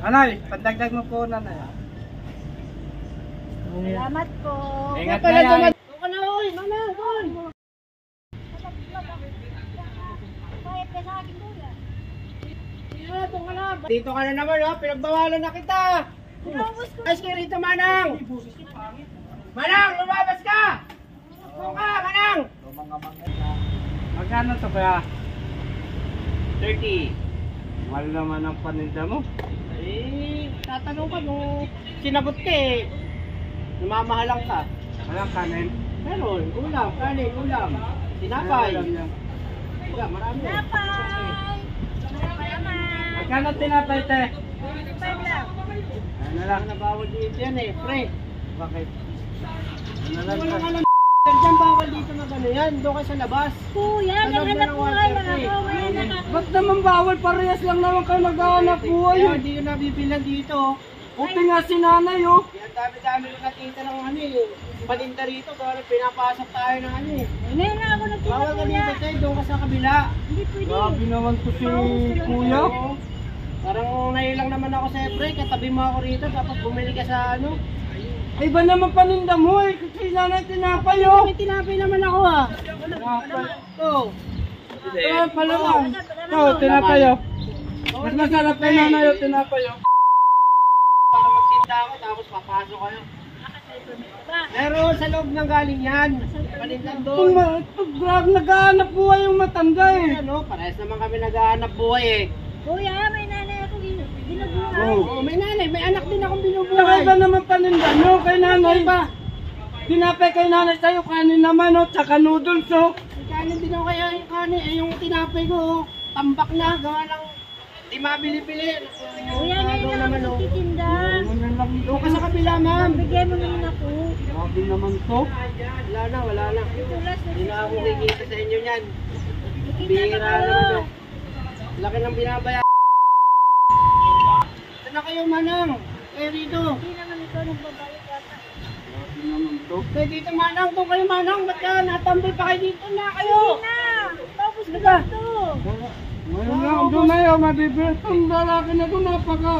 Anay, pandagdag mo po nanay. Salamat po. Ingat na yan. Ito ka na, oy. Manang, oy. Kahit ka sa akin, kuya. Ito ka na. Dito ka na naman, ha? Pinagbawalan na kita. Ayos kayo rito, Manang. Manang, lumabas ka. Ito ka, Manang. Magkano to kaya? 30. Mahal naman ang paninda mo. Eh, tatanong ka nung sinabot ka eh. Namamahalang ka. Walang kanin. Meron, ulam, kanin, ulam. Tinapay. Wala, marami. Napay. Salamat. Magkano tinapay te? 25 lang. Ano lang? Nabawal dito yan eh, pre. Bakit? Ano lang Walang to? alam dyan, bawal dito na gano'n yan. Doon ka sa labas. Kuya, naghanap buhay lang ako. May anak ako. Ba't naman bawal? Parehas lang naman kayo naghahanap buhay. Kaya hindi ko nabibilan dito. Buti nga si nanay oh. Yan, dami-dami ko nakita ng ano eh. Paninda rito, kaya pinapasok tayo ng ano eh. Ngayon na ako nagtira, Bawal ka kuya. dito tayo, doon ka sa kabila. Hindi pwede. Grabe naman to si kuya. Oo. Parang nailang naman ako sa pre, katabi mo ako rito, tapos bumili ka sa ano. Ay ba naman paninda mo eh? Kasi nanay tinapay oh. May tinapay naman ako ah. Tinapay. Ito. Ah, palaman. Oh, tinapay oh. Mas masarap kay nanay oh, tinapay oh. Para magtinda ako, tapos papasok kayo. Pero sa loob ng galing yan. Panindan doon. Grabe naghahanap buhay yung matanda eh. Ano, parehas naman kami naghahanap buhay eh. Kuya, may nanay ako binubuhay. Oh. Oo, may nanay, may anak din akong Kaya binubuhay. ba naman paninda nyo kay nanay ba? Tinapay kay nanay sa'yo, kanin naman oh, tsaka noodles oh. Kanin din ako kaya yung kanin, eh, yung tinapay ko, tambak na, gawa ng di mabili-bili. Kuya, ngayon na ako nagtitinda. Ano lang Doon ka sa kabila, ma'am. Bigyan mo naman ako. Grabe naman to. Wala na, wala na. Tulas na Hindi na ako kikita sa inyo niyan. Nakikita Bihira na na kayo. ito. Laki ng binabayaran. Ito na kayo, Manang. Kayo rito. Hindi naman ikaw nagbabayad yata. Grabe naman to. Kayo dito, Manang. Doon kayo, Manang. Ba't ka natambay pa kayo dito na kayo? Na! Tapos ka ba ito? Ngayon lang, doon na yun, mabibili. Itong lalaki na doon, napaka.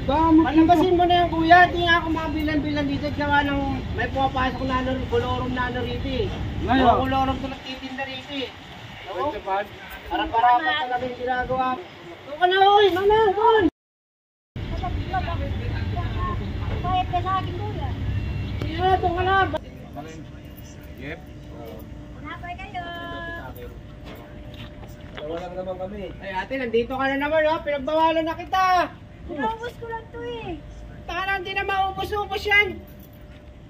Dami Palabasin mo na yan, kuya. Di nga ako mabilan-bilan dito. Gawa ng may pumapasok na ano, kolorum na ano rito eh. Ngayon. Mga kolorum ko nagtitinda rito eh. Oo. Parang parapat talaga yung ginagawa. Doon ka na, oy! Manang, doon! Kahit ka sa akin, kuya. Sige, doon ka na. Yep. Napay kayo. Walang naman kami. Ay ate, nandito ka na naman ha. Pinagbawalan na kita. Pinaubos ko lang to eh. Taka na, hindi na maubos-ubos yan.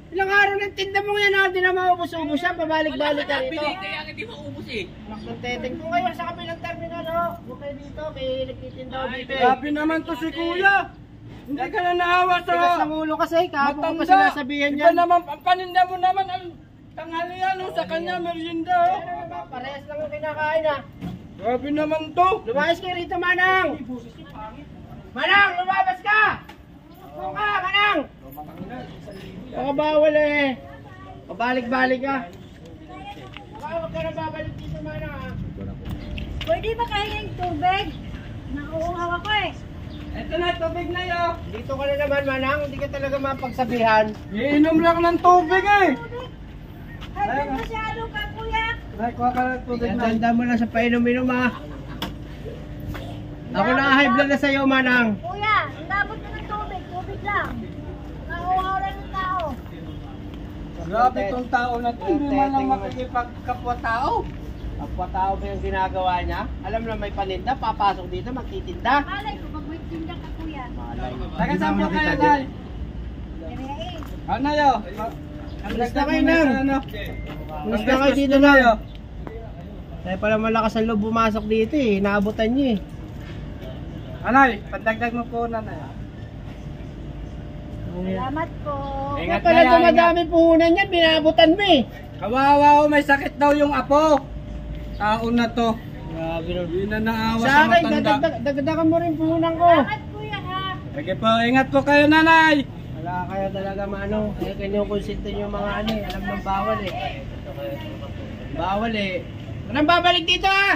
Ilang araw ng tinda mo yan ha. Hindi na maubos-ubos yan. Pabalik-balik ka rito. Kaya hindi maubos eh. Nakang teteng ko kayo sa kabilang terminal ho. Huwag kayo dito. May nagtitinda ko dito eh. Grabe naman to si kuya. Hindi ka na naawa sa Tigas ng ulo kasi. Kahapon ko pa matanda. sinasabihan Iba yan. naman, ang paninda mo naman, ang tanghalian oh, sa kanya, merienda oh. Ano naman, parehas lang ang kinakain ha. Grabe naman to. Lumayas kayo rito, Manang. Manang, lumabas ka. Ito ka, Manang. Baka bawal eh. Pabalik-balik ka. Baka huwag ka na babalik dito, Manang ha. Pwede ba kahingin tubig? Nauuhaw ako eh. Ito na, tubig na yun. Dito ka na naman, Manang. Hindi ka talaga mapagsabihan. Iinom lang ng tubig eh. Ay, masyado ka, kuya. Ay, kuha ka ng tubig na. Tanda mo lang sa painom-inom ha. Ako na high blood na sa'yo, Manang. Kuya, ang dabot na ng tubig. Tubig lang. Nauuhaw lang ng tao. Grabe itong tao na to. Hindi man lang makikipagkapwa-tao. Kapwa-tao ba yung ginagawa niya? Alam na may paninda, papasok dito, magtitinda. Malay ko, pag may tinda ka, kuya. Taga saan po kayo, Nay? Kaya eh. Ano yun? Kamusta kayo, Nang? Kamusta kayo dito, Nang? Kaya pala malakas ang loob bumasok dito eh. Naabutan niyo eh. Anay, pandagdag mo po nanay. Salamat po. Ingat Kaya pala na yan, dumadami puhunan yan, binaabutan mo eh. Kawawa may sakit daw yung apo. Taon na to. Grabe nun. Hindi na naawa Sa sa akin, matanda. dagdagan mo rin puhunan ko. Salamat, kuya, ha. Sige po, ingat po kayo nanay. Wala kayo talaga maano. Kaya kinukonsinto nyo mga ano eh. Alam ng bawal eh. Bawal eh. Walang babalik dito ah!